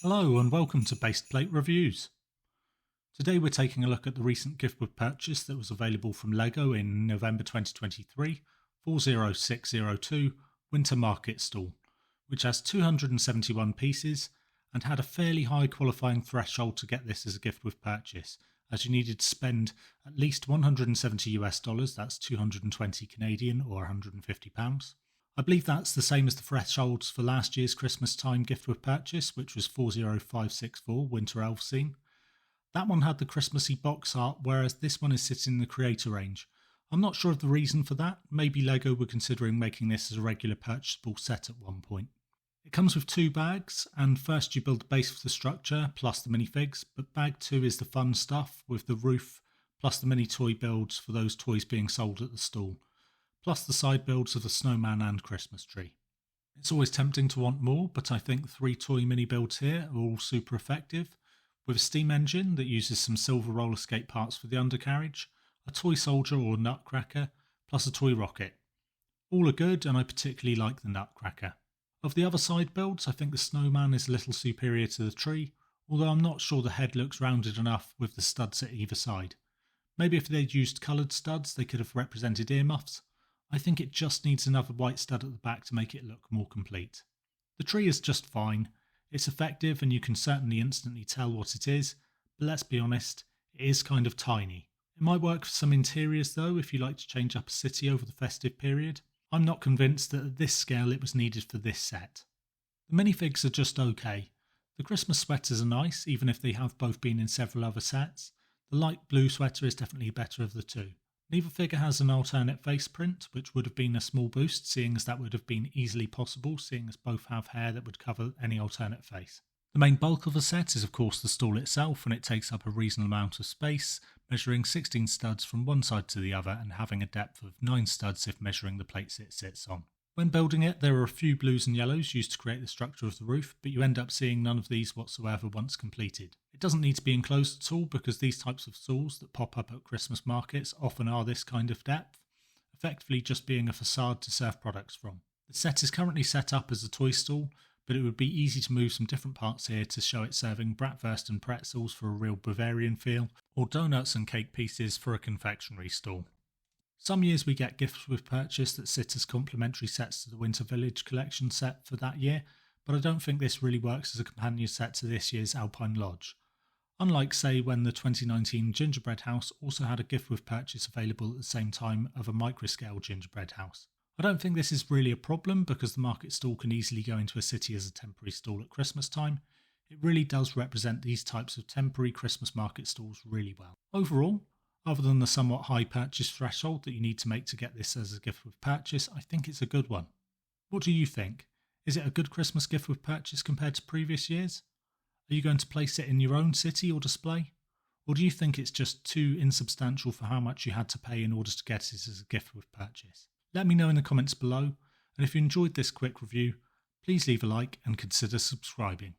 Hello and welcome to Based Plate Reviews. Today we're taking a look at the recent gift with purchase that was available from LEGO in November 2023, 40602 Winter Market Stall, which has 271 pieces and had a fairly high qualifying threshold to get this as a gift with purchase, as you needed to spend at least $170, that's 220 Canadian or £150. I believe that's the same as the thresholds for last year's Christmas time gift with purchase, which was 40564 Winter Elf Scene. That one had the Christmassy box art, whereas this one is sitting in the creator range. I'm not sure of the reason for that. Maybe LEGO were considering making this as a regular purchasable set at one point. It comes with two bags, and first you build the base for the structure plus the minifigs, but bag 2 is the fun stuff with the roof plus the mini toy builds for those toys being sold at the stall, plus the side builds of the snowman and Christmas tree. It's always tempting to want more, but I think 3 toy mini builds here are all super effective, with a steam engine that uses some silver roller skate parts for the undercarriage, a toy soldier or nutcracker, plus a toy rocket. All are good, and I particularly like the nutcracker. Of the other side builds, I think the snowman is a little superior to the tree, although I'm not sure the head looks rounded enough with the studs at either side. Maybe if they'd used coloured studs they could have represented earmuffs. I think it just needs another white stud at the back to make it look more complete. The tree is just fine. It's effective and you can certainly instantly tell what it is, but let's be honest, it is kind of tiny. It might work for some interiors though if you like to change up a city over the festive period. I'm not convinced that at this scale it was needed for this set. The minifigs are just okay. The Christmas sweaters are nice, even if they have both been in several other sets. The light blue sweater is definitely better of the two. Neither figure has an alternate face print, which would have been a small boost, seeing as that would have been easily possible, seeing as both have hair that would cover any alternate face. The main bulk of the set is of course the stall itself, and it takes up a reasonable amount of space, measuring 16 studs from one side to the other and having a depth of 9 studs if measuring the plates it sits on. When building it, there are a few blues and yellows used to create the structure of the roof, but you end up seeing none of these whatsoever once completed. It doesn't need to be enclosed at all because these types of stalls that pop up at Christmas markets often are this kind of depth, effectively just being a facade to serve products from. The set is currently set up as a toy stall, but it would be easy to move some different parts here to show it serving bratwurst and pretzels for a real Bavarian feel, or donuts and cake pieces for a confectionery stall. Some years we get gifts with purchase that sit as complementary sets to the Winter Village collection set for that year, but I don't think this really works as a companion set to this year's Alpine Lodge. Unlike, say, when the 2019 Gingerbread House also had a gift with purchase available at the same time of a microscale gingerbread house. I don't think this is really a problem because the market stall can easily go into a city as a temporary stall at Christmas time. It really does represent these types of temporary Christmas market stalls really well. Overall, other than the somewhat high purchase threshold that you need to make to get this as a gift with purchase, I think it's a good one. What do you think? Is it a good Christmas gift with purchase compared to previous years? Are you going to place it in your own city or display? Or do you think it's just too insubstantial for how much you had to pay in order to get it as a gift with purchase? Let me know in the comments below, and if you enjoyed this quick review, please leave a like and consider subscribing.